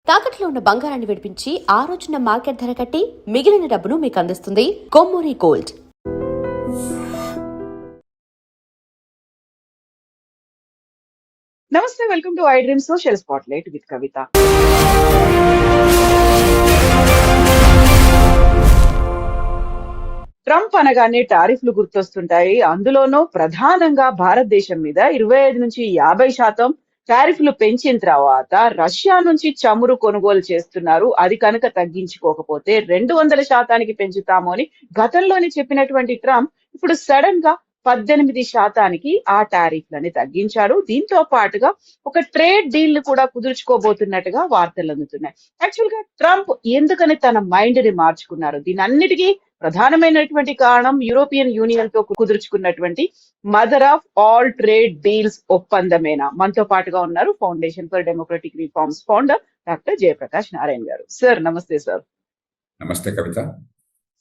తాకట్లో ఉన్న బంగారాన్ని విడిపించి ఆ రోజున మార్కెట్ ధర కట్టి మిగిలిన డబ్బును మీకు అందిస్తుంది కొమ్మూరి గోల్డ్. నమస్తే, welcome to I dream social spotlight with Kavitha. Trump అనగానే టారిఫ్లు గుర్తొస్తుంటాయి. అందులోనూ ప్రధానంగా భారతదేశం మీద 25 నుంచి 50% టారిఫ్లు పెంచిన తర్వాత రష్యా నుంచి చమురు కొనుగోలు చేస్తున్నారు. అది కనుక తగ్గించుకోకపోతే 200% పెంచుతాము అని గతంలోనే చెప్పినటువంటి ట్రంప్ ఇప్పుడు సడన్ గా 18% ఆ టారిఫ్లని తగ్గించారు. దీంతో పాటుగా ఒక ట్రేడ్ డీల్ కూడా కుదుర్చుకోబోతున్నట్టుగా వార్తలు అందుతున్నాయి. యాక్చువల్ గా ట్రంప్ ఎందుకని తన మైండ్ ని మార్చుకున్నారు? దీని అన్నిటికీ ప్రధానమైనటువంటి కారణం యూరోపియన్ యూనియన్ తో కుదుర్చుకున్నటువంటి mother of all trade deals ఒప్పందమేనా? మనతో పాటుగా ఉన్నారు foundation for democratic reforms founder doctor Jayaprakash Narayan గారు. సార్ నమస్తే. సార్ నమస్తే కవిత.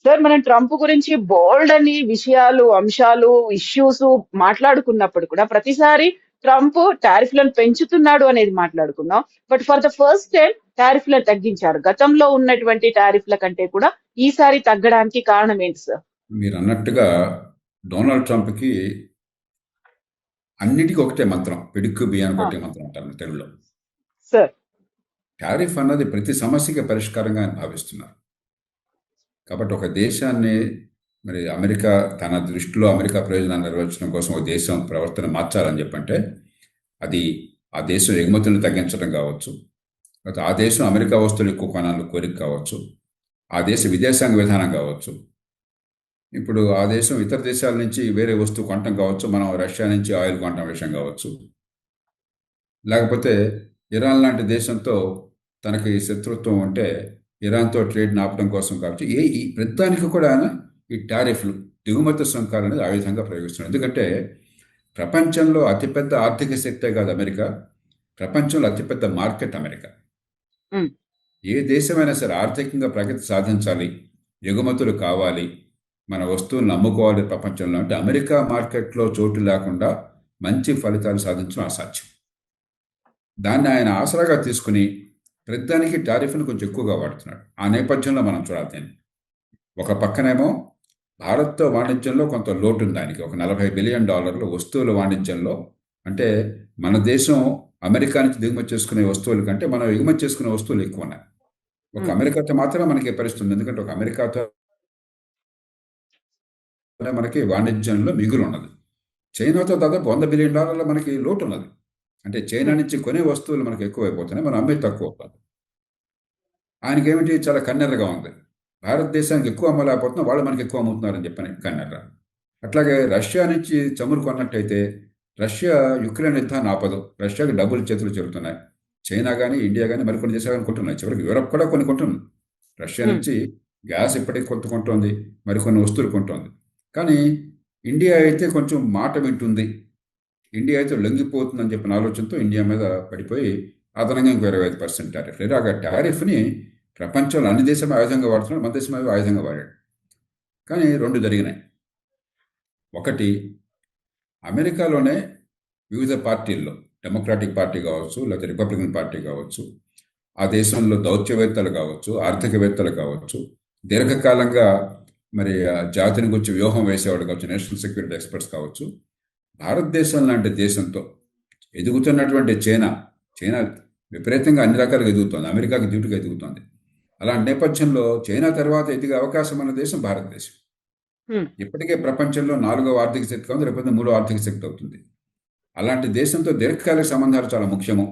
సార్, మనం ట్రంప్ గురించి బోల్డ్ అని విషయాలు, అంశాలు, ఇష్యూస్ మాట్లాడుకున్నప్పుడు కూడా ప్రతిసారి ట్రంప్ టారిఫ్లను పెంచుతున్నాడు అనేది మాట్లాడుకున్నాం. But for the first time టారిఫ్లను తగ్గించారు. గతంలో ఉన్నటువంటి టారిఫ్ల కంటే కూడా ఈసారి తగ్గడానికి కారణం ఏంటి సార్? మీరు అన్నట్టుగా డొనాల్డ్ ట్రంప్ కి అన్నిటికీ ఒకటే మంత్రం, పిడుక్కు బియ్యానికి ఒకటే మంత్రం అంటారు తెలుగులో. సార్, టారిఫ్ అన్నది ప్రతి సమస్యకి పరిష్కారంగా ఆయన భావిస్తున్నారు. కాబట్టి ఒక దేశాన్ని మరి అమెరికా తన దృష్టిలో అమెరికా ప్రయోజనాన్ని నెరవేర్చడం కోసం ఒక దేశం ప్రవర్తన మార్చాలని చెప్పంటే అది ఆ దేశం ఎగుమతులను తగ్గించడం కావచ్చు, లేకపోతే ఆ దేశం అమెరికా వస్తువులు ఎక్కువ కొనాలని కోరిక కావచ్చు, ఆ దేశ విదేశాంగ విధానం కావచ్చు, ఇప్పుడు ఆ దేశం ఇతర దేశాల నుంచి వేరే వస్తువు కొనటం కావచ్చు, మనం రష్యా నుంచి ఆయిల్ కొనటం విషయం కావచ్చు, లేకపోతే ఇరాన్ లాంటి దేశంతో తనకి శత్రుత్వం ఉంటే ఇరాన్తో ట్రేడ్ ఆపడం కోసం కావచ్చు, ఈ ప్రతిదానికి కూడా ఈ టారిఫ్లు, దిగుమతి సుంకాలు అనేది ఆ విధంగా ప్రయోగిస్తున్నారు. ఎందుకంటే ప్రపంచంలో అతిపెద్ద ఆర్థిక శక్తే కాదు అమెరికా, ప్రపంచంలో అతిపెద్ద మార్కెట్ అమెరికా. ఏ దేశమైనా సరే ఆర్థికంగా ప్రగతి సాధించాలి, ఎగుమతులు కావాలి, మన వస్తువులను అమ్ముకోవాలి ప్రపంచంలో అంటే అమెరికా మార్కెట్లో చోటు లేకుండా మంచి ఫలితాలు సాధించడం అసాధ్యం. దాన్ని ఆయన ఆసరాగా తీసుకుని ప్రతిదానికి టారిఫ్ను కొంచెం ఎక్కువగా వాడుతున్నాడు. ఆ నేపథ్యంలో మనం చూడాలి దీన్ని. ఒక పక్కనేమో భారత్తో వాణిజ్యంలో కొంత లోటు ఉంది ఆయనకి, ఒక $40 బిలియన్ వస్తువుల వాణిజ్యంలో. అంటే మన దేశం అమెరికా నుంచి దిగుమతి చేసుకునే వస్తువుల కంటే మనం ఎగుమతి చేసుకునే వస్తువులు ఎక్కువ ఉన్నాయి. ఒక అమెరికాతో మాత్రమే మనకి పరిస్థితుంది, ఎందుకంటే ఒక అమెరికాతో మనకి వాణిజ్యంలో మిగులు ఉన్నది. చైనాతో దాదాపు $100 బిలియన్ మనకి లోటు ఉన్నది. అంటే చైనా నుంచి కొనే వస్తువులు మనకు ఎక్కువైపోతున్నాయి, మనం అమ్మే తక్కువ అవుతుంది. ఆయనకేమిటి చాలా కన్నెర్రగా ఉంది, భారతదేశానికి ఎక్కువ అమ్మలేకపోతున్నాం, వాళ్ళు మనకి ఎక్కువ అమ్ముతున్నారని చెప్పని కన్నెర్ర. అట్లాగే రష్యా నుంచి చమురు కొన్నట్టయితే రష్యా యుక్రెయిన్ యుద్ధాన్ని ఆపదు, రష్యాకి డబ్బులు చేతులు చెబుతున్నాయి. చైనా కానీ ఇండియా కానీ మరికొన్ని దేశాలు కొంటున్నాయి, చివరికి యూరప్ కూడా కొన్ని కొంటుంది. రష్యా నుంచి గ్యాస్ ఇప్పటికీ కొంత కొంటుంది, మరికొన్ని వస్తువులు కొంటుంది. కానీ ఇండియా అయితే కొంచెం మాట వింటుంది, ఇండియా అయితే లొంగిపోతుందని చెప్పిన ఆలోచనతో ఇండియా మీద పడిపోయి అదనంగా ఇంకో 25% టారిఫ్. ఇలాగ టారిఫ్ని ప్రపంచంలో అన్ని దేశం ఆయుధంగా వాడుతున్నాడు, మన దేశం ఆయుధంగా వాడాడు. కానీ రెండు జరిగినాయి. ఒకటి, అమెరికాలోనే వివిధ పార్టీల్లో, డెమోక్రాటిక్ పార్టీ కావచ్చు, లేకపోతే రిపబ్లికన్ పార్టీ కావచ్చు, ఆ దేశంలో దౌత్యవేత్తలు కావచ్చు, ఆర్థికవేత్తలు కావచ్చు, దీర్ఘకాలంగా మరి జాతిని గురించి వ్యూహం వేసేవాడు కావచ్చు, నేషనల్ సెక్యూరిటీ ఎక్స్పర్ట్స్ కావచ్చు, భారతదేశం లాంటి దేశంతో ఎదుగుతున్నటువంటి చైనా విపరీతంగా అన్ని రకాలుగా ఎదుగుతోంది, అమెరికాకి ధీటుగా ఎదుగుతోంది. అలాంటి నేపథ్యంలో చైనా తర్వాత ఎదిగే అవకాశం ఉన్న దేశం భారతదేశం. ఇప్పటికే ప్రపంచంలో 4వ ఆర్థిక శక్తి ఉంది, రేపు 3వ ఆర్థిక శక్తి అవుతుంది. అలాంటి దేశంతో దీర్ఘకాలిక సంబంధాలు చాలా ముఖ్యము.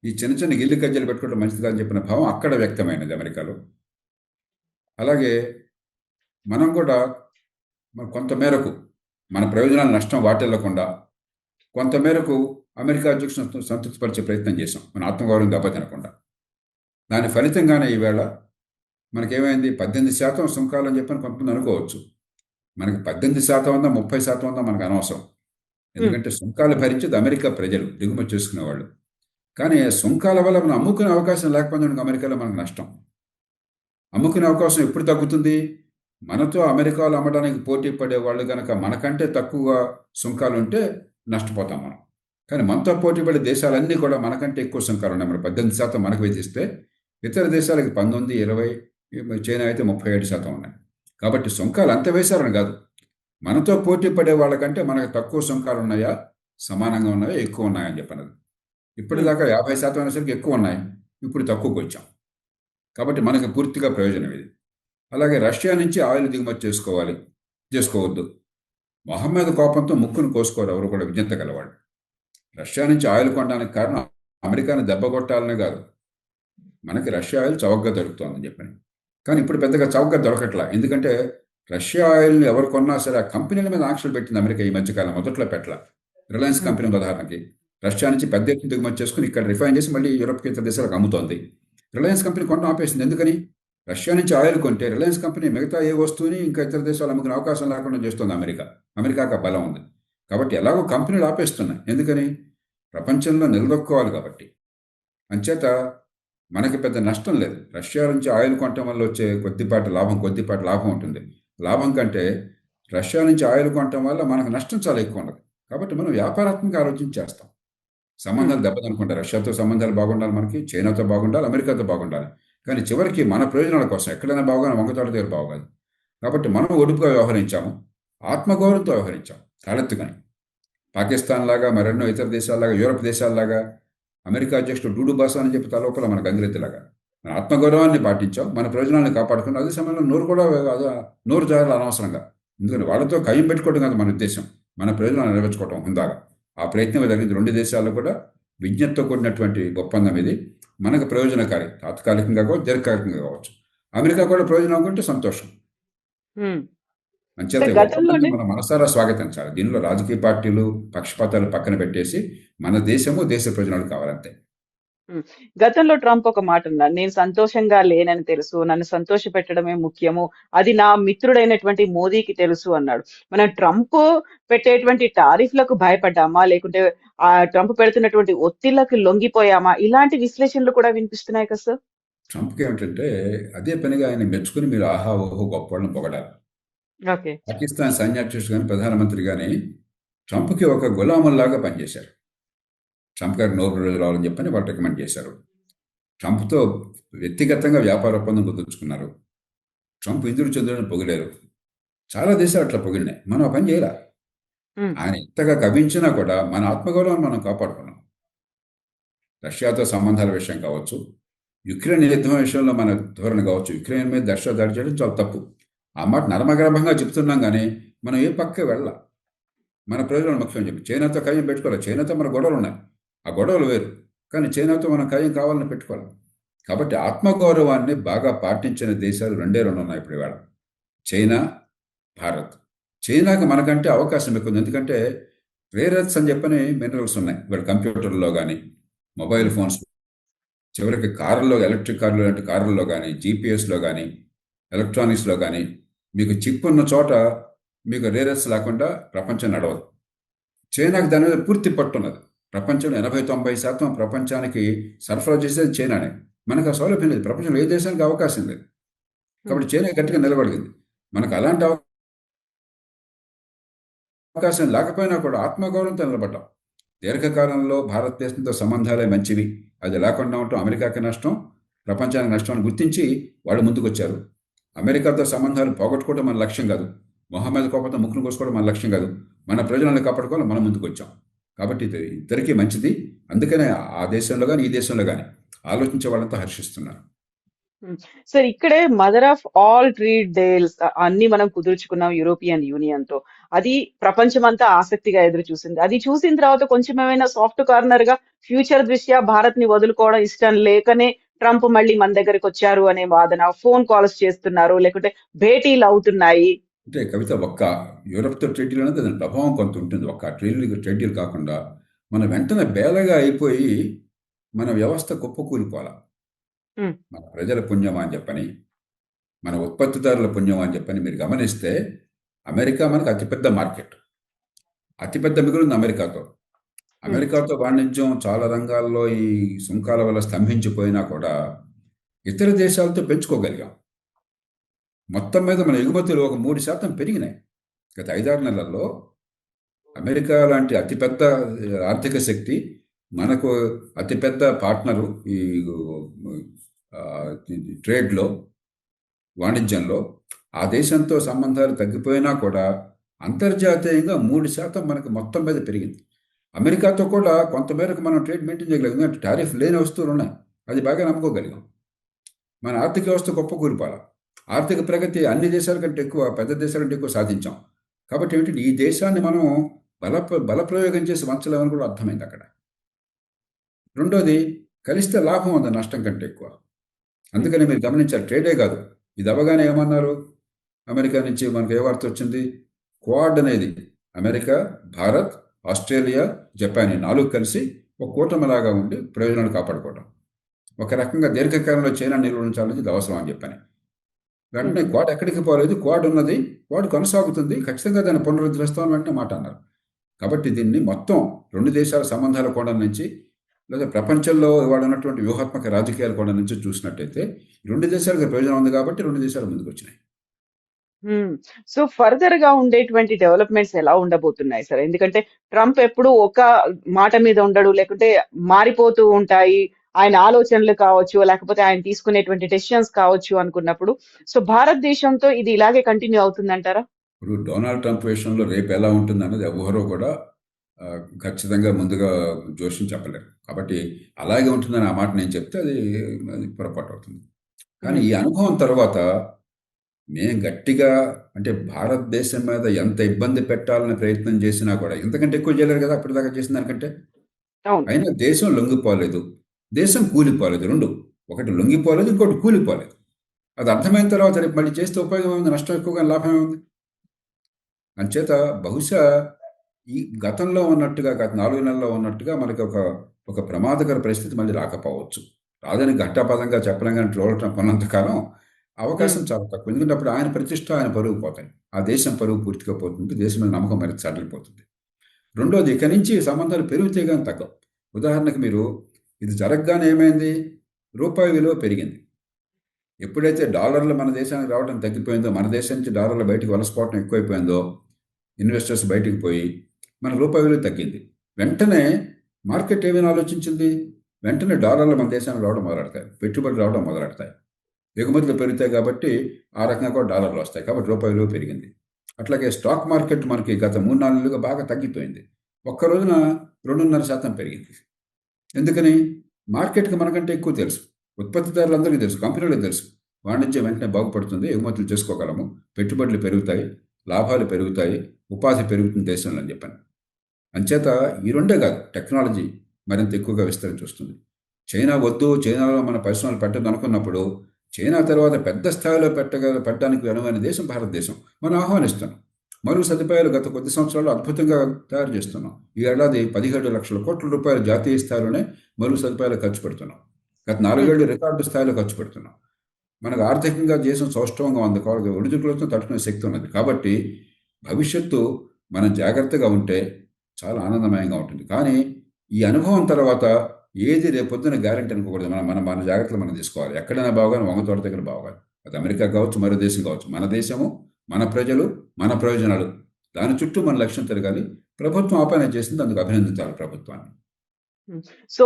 ఈ చిన్న చిన్న గిల్లు కజ్జలు పెట్టుకోవడం మంచిది కాదని చెప్పిన భావం అక్కడ వ్యక్తమైనది అమెరికాలో. అలాగే మనం కూడా కొంత మేరకు మన ప్రయోజనాలు నష్టం వాటిల్లకుండా కొంతమేరకు అమెరికా అధ్యక్షులను సంతృప్తిపరిచే ప్రయత్నం చేశాం, మన ఆత్మగౌరవం దెబ్బతినకుండా. దాని ఫలితంగానే ఈవేళ మనకేమైంది, 18% సుంకాలు అని చెప్పని కొంతమంది అనుకోవచ్చు. మనకి 18% ఉందా 30% ఉందా మనకు అనవసరం, ఎందుకంటే సుంకాలు భరించేది అమెరికా ప్రజలు, దిగుమతి చేసుకునేవాళ్ళు. కానీ సుంకాల వల్ల మనం అమ్ముకునే అవకాశం లేకపోతే అమెరికాలో మనకు నష్టం. అమ్ముకునే అవకాశం ఎప్పుడు తగ్గుతుంది? మనతో అమెరికాలో అమ్మడానికి పోటీ పడే వాళ్ళు కనుక మనకంటే తక్కువగా సుంకాలు ఉంటే నష్టపోతాం మనం. కానీ మనతో పోటీ పడే దేశాలన్నీ కూడా మనకంటే ఎక్కువ సుంకాలు ఉన్నాయి. మన 18% మనకు విధిస్తే ఇతర దేశాలకి 19, 20, చైనా అయితే 37% ఉన్నాయి. కాబట్టి సుంకాలు అంత వేశారని కాదు. మనతో పోటీ పడే వాళ్ళకంటే మనకు తక్కువ సుంకాలు ఉన్నాయా, సమానంగా ఉన్నాయా, ఎక్కువ ఉన్నాయా అని చెప్పినది. ఇప్పటిదాకా 50% అనేసరికి ఎక్కువ ఉన్నాయి, ఇప్పుడు తక్కువకి వచ్చాం. కాబట్టి మనకి పూర్తిగా ప్రయోజనం ఇది. అలాగే రష్యా నుంచి ఆయిల్ దిగుమతి చేసుకోవద్దు. మొహమ్మద్ కోపంతో ముక్కును కోసుకోరు ఎవరు కూడా విజ్ఞత గలవాడు. రష్యా నుంచి ఆయిల్ కొనడానికి కారణం అమెరికాని దెబ్బ కొట్టాలనే కాదు, మనకి రష్యా ఆయిల్ చౌకగా దొరుకుతుందని చెప్పని. కానీ ఇప్పుడు పెద్దగా చౌకగా దొరకట్లా. ఎందుకంటే రష్యా ఆయిల్ని ఎవరు కొన్నా సరే ఆ కంపెనీల మీద ఆంక్షలు పెట్టింది అమెరికా ఈ మధ్యకాలం. మొదట్లో పెట్టలా. రిలయన్స్ కంపెనీ ఉదాహరణకి రష్యా నుంచి పెద్ద ఎత్తున దిగుమతి చేసుకుని ఇక్కడ రిఫైన్ చేసి మళ్ళీ యూరోప్కి ఇతర దేశాలకు అమ్ముతోంది. రిలయన్స్ కంపెనీ కొనడం ఆపేసింది. ఎందుకని? రష్యా నుంచి ఆయిల్ కొంటే రిలయన్స్ కంపెనీ మిగతా ఏ వస్తువుని ఇంకా ఇతర దేశాలు అమ్ముకునే అవకాశం లేకుండా చేస్తుంది అమెరికాకు ఆ బలం ఉంది. కాబట్టి ఎలాగో కంపెనీలు ఆపేస్తున్నాయి. ఎందుకని? ప్రపంచంలో నిలదొక్కోవాలి కాబట్టి. అంచేత మనకి పెద్ద నష్టం లేదు. రష్యా నుంచి ఆయిల్ కొనటం వల్ల వచ్చే కొద్దిపాటి లాభం ఉంటుంది. లాభం కంటే రష్యా నుంచి ఆయిల్ కొనటం వల్ల మనకు నష్టం చాలా ఎక్కువ ఉండదు. కాబట్టి మనం వ్యాపారాత్మక ఆలోచన చేస్తాం. సంబంధాలు దెబ్బతినకుండా రష్యాతో సంబంధాలు బాగుండాలి, మనకి చైనాతో బాగుండాలి, అమెరికాతో బాగుండాలి. కానీ చివరికి మన ప్రయోజనాల కోసం ఎక్కడైనా బాగున్నా వంగతోట దగ్గర బాగోదు. కాబట్టి మనం ఒడుపుగా వ్యవహరించాము, ఆత్మగౌరవంతో వ్యవహరించాం తలెత్తుకొని. పాకిస్తాన్ లాగా, మరెన్నో ఇతర దేశాల్లాగా, యూరప్ దేశాల్లాగా అమెరికా అధ్యక్షుడు డూడు బాసా అని చెప్పి తలోపల మన గంగిరెద్దులాగా మన ఆత్మగౌరవాన్ని పాటించాం, మన ప్రయోజనాలను కాపాడుకున్నాం. అదే సమయంలో నోరు జారాలి అనవసరంగా. ఎందుకంటే వాళ్ళతో కయ్యం పెట్టుకోవడం కాదు మన ఉద్దేశం, మన ప్రయోజనాలు నెరవేర్చుకోవటం హుందాగా. ఆ ప్రయత్నం జరిగింది. రెండు దేశాల్లో కూడా విజ్ఞతతో కూడినటువంటి ఒప్పందం ఇది. మనకు ప్రయోజనకారి, తాత్కాలికంగా కావచ్చు, దీర్ఘకాలికంగా కావచ్చు. అమెరికా కూడా ప్రయోజనం అనుకుంటే సంతోషం. అంచేత ఒప్పందాన్ని మనం మనసారా స్వాగతించాలి. దీనిలో రాజకీయ పార్టీలు, పక్షపాతాలు పక్కన పెట్టేసి మన దేశము, దేశ ప్రయోజనాలు కావాలంతే. గతంలో ట్రంప్ ఒక మాట అన్నారు, నేను సంతోషంగా లేనని తెలుసు, నన్ను సంతోష పెట్టడమే ముఖ్యము, అది నా మిత్రుడైనటువంటి మోదీకి తెలుసు అన్నాడు. మనం ట్రంప్ పెట్టేటువంటి టారిఫ్లకు భయపడ్డామా, లేకుంటే ఆ ట్రంప్ పెడుతున్నటువంటి ఒత్తిళ్లకు లొంగిపోయామా? ఇలాంటి విశ్లేషణలు కూడా వినిపిస్తున్నాయి కదా సార్. ట్రంప్కి ఏమిటంటే అదే పనిగా ఆయన మెచ్చుకుని మీరు ఆహా ఓహో గొప్పవాళ్ళని పొగడాలి. ఓకే. పాకిస్తాన్ సైన్యాధ్యక్షుడు కానీ ప్రధానమంత్రి కానీ ట్రంప్కి ఒక గులాముల్లాగా పనిచేశారు. ట్రంప్ గారికి నోబెల్ ప్రైజ్ రావాలని చెప్పని వాళ్ళు రికమెండ్ చేశారు. ట్రంప్తో వ్యక్తిగతంగా వ్యాపార ఒప్పందం కుదుర్చుకున్నారు. ట్రంప్ ఇంద్రుడు చంద్రుడిని పొగిడారు. చాలా దేశాలు అట్లా పొగిడినాయి. మనం ఆ పని చేయాల. ఆయన ఎంతగా కవించినా కూడా మన ఆత్మగౌరవాన్ని మనం కాపాడుకున్నాం. రష్యాతో సంబంధాల విషయం కావచ్చు, యుక్రెయిన్ యుద్ధం విషయంలో మన ధోరణి కావచ్చు, యుక్రెయిన్ మీద రష్యా దాడి చేయడం చాలా తప్పు. ఆ మాట నర్మగర్భంగా చెప్తున్నాం, కానీ మనం ఏ పక్క వెళ్ళాలి. మన ప్రయోజనాలు ముఖ్యం చెప్పి చైనాతో కయ్యం పెట్టుకోవాలి. చైనాతో మన గొడవలు ఉన్నాయి, ఆ గొడవలు వేరు. కానీ చైనాతో మనం కయ్యం కావాలని పెట్టుకోవాలి. కాబట్టి ఆత్మగౌరవాన్ని బాగా పాటించిన దేశాలు రెండే రెండు ఉన్నాయి ఇప్పుడు ఇవాళ, చైనా, భారత్. చైనాకి మనకంటే అవకాశం ఎక్కువ ఉంది. ఎందుకంటే రేర్ ఎర్త్స్ అని చెప్పని మినరల్స్ ఉన్నాయి ఇవాళ కంప్యూటర్లో కానీ, మొబైల్ ఫోన్స్, చివరికి కారుల్లో, ఎలక్ట్రిక్ కార్లు లాంటి కారుల్లో కానీ, జీపీఎస్లో కానీ, ఎలక్ట్రానిక్స్లో కానీ మీకు చిప్ ఉన్న చోట మీకు రేర్ ఎర్త్స్ లేకుండా ప్రపంచం నడవదు. చైనాకి దాని మీద పూర్తి పట్టున్నది. ప్రపంచంలో 80-90% ప్రపంచానికి సరఫరా చేసేది చైనానే. మనకు ఆ సౌలభ్యం లేదు. ప్రపంచంలో ఏ దేశానికి అవకాశం లేదు. కాబట్టి చైనా గట్టిగా నిలబడింది. మనకు అలాంటి అవకాశం లేకపోయినా కూడా ఆత్మగౌరవంతో నిలబడ్డాం. దీర్ఘకాలంలో భారతదేశంతో సంబంధాలే మంచివి, అది లేకుండా ఉండటం అమెరికాకి నష్టం, ప్రపంచానికి నష్టం అని గుర్తించి వాళ్ళు ముందుకు వచ్చారు. అమెరికాతో సంబంధాలు పోగొట్టుకోవడం మన లక్ష్యం కాదు, మొహమ్మద్ కోపంతో ముక్కును కోసుకోవడం మన లక్ష్యం కాదు. మన ప్రయోజనాలను కాపాడుకోవాలి, మనం ముందుకు వచ్చాం. కాబట్టి ఇది ఇద్దరికీ మంచిది. అందుకనే ఆ దేశంలో కానీ ఈ దేశంలో కానీ ఆలోచించే వాళ్ళంతా హర్షిస్తున్నారు. సార్, ఇక్కడే mother of all trade deals అన్ని మనం కుదుర్చుకున్నాం యూరోపియన్ యూనియన్ తో. అది ప్రపంచమంతా ఆసక్తిగా ఎదురు చూసింది. అది చూసిన తర్వాత కొంచెం ఏమైనా సాఫ్ట్ కార్నర్ గా ఫ్యూచర్ దృష్ట్యా భారత్ ని వదులుకోవడం ఇష్టం లేకనే ట్రంప్ మళ్ళీ మన దగ్గరికి వచ్చారు అనే వాదన, ఫోన్ కాల్స్ చేస్తున్నారు, లేకుంటే భేటీలు అవుతున్నాయి. అంటే కవిత, ఒక్క యూరప్తో ట్రేడ్ డీల్ అనేది దాని ప్రభావం కొంత ఉంటుంది. ఒక్క ట్రేడ్ డీల్ కాకుండా మన వెంటనే బేలగా అయిపోయి మన వ్యవస్థ కుప్పకూలిపోవాలి. మన ప్రజల పుణ్యమా అని చెప్పని, మన ఉత్పత్తిదారుల పుణ్యమా అని చెప్పని మీరు గమనిస్తే అమెరికా మనకు అతిపెద్ద మార్కెట్, అతిపెద్ద మిగులుంది అమెరికాతో. అమెరికాతో వాణిజ్యం చాలా రంగాల్లో ఈ సుంకాల వల్ల స్తంభించిపోయినా కూడా ఇతర దేశాలతో పెంచుకోగలిగాం. మొత్తం మీద మన ఎగుమతులు ఒక 3% పెరిగినాయి గత 5-6 నెలల్లో. అమెరికా లాంటి అతిపెద్ద ఆర్థిక శక్తి మనకు అతిపెద్ద పార్ట్నరు ఈ ఆ, ట్రేడ్లో, వాణిజ్యంలో. ఆ దేశంతో సంబంధాలు తగ్గిపోయినా కూడా అంతర్జాతీయంగా 3% మనకు మొత్తం మీద పెరిగింది. అమెరికాతో కూడా కొంతమేరకు మనం ట్రేడ్ మెయింటైన్ చేయగలిగాం, అంటే టారిఫ్ లేని వస్తువులు ఉన్నాయి, అది బాగా నమ్ముకోగలిగాం. మన ఆర్థిక వ్యవస్థ గొప్ప కూలిపాల, ఆర్థిక ప్రగతి అన్ని దేశాల కంటే ఎక్కువ, పెద్ద దేశాల కంటే ఎక్కువ సాధించాం. కాబట్టి ఏమిటంటే ఈ దేశాన్ని మనం బలప్రయోగం చేసి వంచలేమని కూడా అర్థమైంది అక్కడ. రెండోది, కలిస్తే లాభం ఉంది నష్టం కంటే ఎక్కువ. అందుకని మీరు గమనించారు, ట్రేడే కాదు, ఇది అవగానే ఏమన్నారు, అమెరికా నుంచి మనకు ఏ వార్త వచ్చింది, క్వాడ్ అనేది అమెరికా, భారత్, ఆస్ట్రేలియా, జపాన్ ఈ 4 కలిసి ఒక కూటమిలాగా ఉండి ప్రయోజనాలు కాపాడుకోవడం. ఒక రకంగా దీర్ఘకాలంలో చైనా నిర్వహించాలని ఇది అవసరం అని చెప్పని. వెంటనే క్వాడ్ ఎక్కడికి పోలేదు, క్వాడ్ ఉన్నది, క్వాడ్ కొనసాగుతుంది, ఖచ్చితంగా దాన్ని పునరుద్ధరిస్తామని వెంటనే మాట అన్నారు. కాబట్టి దీన్ని మొత్తం 2 దేశాల సంబంధాల కోణం నుంచి, లేదా ప్రపంచంలో ఇవాళ ఉన్నటువంటి వ్యూహాత్మక రాజకీయాల కోణం నుంచి చూసినట్టయితే 2 దేశాలకు ప్రయోజనం ఉంది కాబట్టి 2 దేశాలు ముందుకు వచ్చినాయి. సో ఫర్దర్ గా ఉండేటువంటి డెవలప్మెంట్స్ ఎలా ఉండబోతున్నాయి సార్? ఎందుకంటే ట్రంప్ ఎప్పుడు ఒక మాట మీద ఉండడు, లేకుంటే మారిపోతూ ఉంటాయి ఆయన ఆలోచనలు కావచ్చు, లేకపోతే ఆయన తీసుకునేటువంటి డెసిషన్స్ కావచ్చు అనుకున్నప్పుడు, సో భారతదేశంతో ఇది ఇలాగే కంటిన్యూ అవుతుందంటారా? ఇప్పుడు డొనాల్డ్ ట్రంప్ విషయంలో రేపు ఎలా ఉంటుంది అన్నది ఎవరో కూడా ఖచ్చితంగా ముందుగా జోష్యం చెప్పలేరు. కాబట్టి అలాగే ఉంటుందని ఆ మాట నేను చెప్తే అది పొరపాటు అవుతుంది. కానీ ఈ అనుభవం తర్వాత మేము గట్టిగా, అంటే భారతదేశం మీద ఎంత ఇబ్బంది పెట్టాలని ప్రయత్నం చేసినా కూడా ఇంతకంటే ఎక్కువ చేయలేరు కదా అప్పటిదాకా చేసిన దానికంటే. అవును. అయినా దేశం లొంగిపోలేదు, దేశం కూలిపోలేదు. రెండు, ఒకటి లొంగిపోలేదు, ఇంకోటి కూలిపోలేదు. అది అర్థమైన తర్వాత రేపు మళ్ళీ చేస్తే ఉపయోగం ఏముంది, నష్టం ఎక్కువగా లాభం ఏముంది. అంచేత బహుశా ఈ గతంలో ఉన్నట్టుగా, గత 4 నెలల్లో ఉన్నట్టుగా మనకి ఒక ప్రమాదకర పరిస్థితి మళ్ళీ రాకపోవచ్చు. రాదని ఘంటాపదంగా చెప్పలేం, కానీ డొనాల్డ్ ట్రంప్ ఉన్నంతకాలం అవకాశం చాలా తక్కువ. ఎందుకంటే అప్పుడు ఆయన ప్రతిష్ట, ఆయన పరువు పోతాయి, ఆ దేశం పరువు పూర్తిగా పోతుంది, దేశం మీద నమ్మకం మరింత సడలిపోతుంది. రెండోది, ఇక నుంచి సంబంధాలు పెరిగితే కానీ తగ్గవు. ఉదాహరణకు మీరు ఇది జరగగానే ఏమైంది, రూపాయి విలువ పెరిగింది. ఎప్పుడైతే డాలర్లు మన దేశానికి రావడం తగ్గిపోయిందో, మన దేశం నుంచి డాలర్లు బయటికి వలసపోవడం ఎక్కువైపోయిందో, ఇన్వెస్టర్స్ బయటికి పోయి మన రూపాయి విలువ తగ్గింది. వెంటనే మార్కెట్ ఏమైనా ఆలోచించింది, వెంటనే డాలర్లు మన దేశానికి రావడం మొదలెడతాయి, పెట్టుబడులు రావడం మొదలెడతాయి, ఎగుమతులు పెరుగుతాయి కాబట్టి ఆ రకంగా కూడా డాలర్లు వస్తాయి, కాబట్టి రూపాయి విలువ పెరిగింది. అట్లాగే స్టాక్ మార్కెట్ మనకి గత 3-4 నెలలుగా బాగా తగ్గిపోయింది. ఒక్క రోజున 2.5% పెరిగింది. ఎందుకని? మార్కెట్కి మనకంటే ఎక్కువ తెలుసు, ఉత్పత్తిదారులందరికీ తెలుసు, కంపెనీలకు తెలుసు, వాణిజ్యం వెంటనే బాగుపడుతుంది, ఎగుమతులు చేసుకోగలము, పెట్టుబడులు పెరుగుతాయి, లాభాలు పెరుగుతాయి, ఉపాధి పెరుగుతుంది దేశంలో అని చెప్పాను. అంచేత ఈ రెండే కాదు, టెక్నాలజీ మరింత ఎక్కువగా విస్తరించి వస్తుంది. చైనా వద్దు, చైనాలో మన పరిశ్రమలు పెట్టదు అనుకున్నప్పుడు, చైనా తర్వాత పెద్ద స్థాయిలో పెట్టడానికి అనువైన దేశం భారతదేశం. మనం ఆహ్వానిస్తున్నాం. మరో సదుపాయాలు గత కొద్ది సంవత్సరాలు అద్భుతంగా తయారు చేస్తున్నాం. ఈ ఏడాది 17 లక్షల కోట్ల రూపాయలు జాతీయ స్థాయిలోనే మరో సదుపాయాలు ఖర్చు పెడుతున్నాం. గత 4 ఏళ్ళు రికార్డు స్థాయిలో ఖర్చు పెడుతున్నాం. మనకు ఆర్థికంగా దేశం సౌష్ఠవంగా ఉంది, కాబట్టి ఒడిదుడుకులతో తట్టుకునే శక్తి ఉన్నది. కాబట్టి భవిష్యత్తు మనం జాగ్రత్తగా ఉంటే చాలా ఆనందమయంగా ఉంటుంది. కానీ ఈ అనుభవం తర్వాత ఏది రేపొద్దున గ్యారెంటీ అనుకోకూడదు. మన జాగ్రత్తలు మనం తీసుకోవాలి. ఎక్కడైనా బాగుగానే వంగతోట దగ్గర బాగుగాలి. అది అమెరికా కావచ్చు, మరో దేశం కావచ్చు, మన దేశము, మన ప్రజలు, మన ప్రయోజనాలు, దాని చుట్టూ మన లక్ష్యం తిరగాలి. ప్రభుత్వం ఆ పని చేసింది, అందుకు అభినందించాలి ప్రభుత్వాన్ని. సో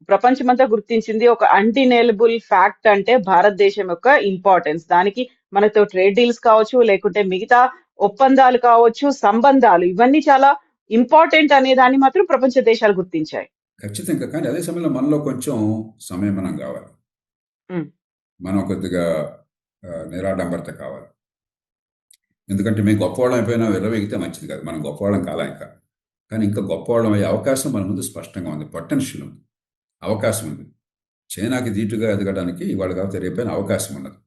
ప్రపంచమంతా గుర్తించింది ఒక అన్డినేలబుల్ ఫ్యాక్ట్ అంటే భారతదేశం యొక్క ఇంపార్టెన్స్. దానికి మనతో ట్రేడ్ డీల్స్ కావచ్చు, లేకుంటే మిగతా ఒప్పందాలు కావచ్చు, సంబంధాలు, ఇవన్నీ చాలా ఇంపార్టెంట్ అనే దాన్ని మాత్రం ప్రపంచ దేశాలు గుర్తించాయి. ఖచ్చితంగా. కానీ అదే సమయంలో మనలో కొంచెం సంయమనం కావాలి, మనం కొద్దిగా నిరాడంబరత కావాలి. ఎందుకంటే మేము గొప్పవాళ్ళం అయిపోయినా విర్రవీగితే మంచిది కాదు. మనం గొప్పవాళ్ళం కాలా ఇంకా, కానీ ఇంకా గొప్పవాళ్ళం అయ్యే అవకాశం మన ముందు స్పష్టంగా ఉంది, పొటెన్షియల్ ఉంది, అవకాశం ఉంది. చైనాకి ధీటుగా ఎదగడానికి ఇవాళ కాకపోతే రేపైనా అవకాశం ఉన్నది,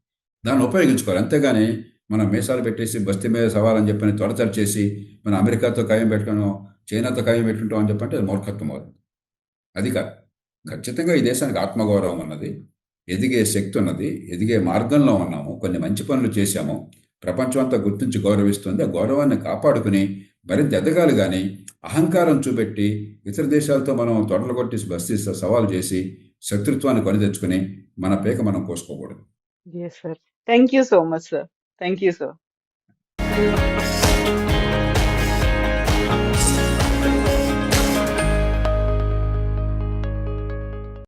దాన్ని ఉపయోగించుకోవాలి. అంతేగాని మనం మీసాలు పెట్టేసి బస్తీ మీద సవాలని చెప్పని తొడతడి చేసి మనం అమెరికాతో ఖాయం పెట్టుకున్నాం, చైనాతో ఖాయం పెట్టుకుంటాం అని చెప్పంటే అది మూర్ఖత్వం అవుతుంది. అది కాదు. ఖచ్చితంగా ఈ దేశానికి ఆత్మగౌరవం ఉన్నది, ఎదిగే శక్తి ఉన్నది, ఎదిగే మార్గంలో ఉన్నాము, కొన్ని మంచి పనులు చేశాము, ప్రపంచం అంతా గుర్తించి గౌరవిస్తుంది. ఆ గౌరవాన్ని కాపాడుకుని మరింత ఎదగాలి. కానీ అహంకారం చూపెట్టి ఇతర దేశాలతో మనం తొడలు కొట్టి బస్తీ సవాలు చేసి శత్రుత్వాన్ని కొని తెచ్చుకుని మన పేక మనం కోసుకోకూడదు. Yes, sir. Thank you so much, sir. Thank you, sir.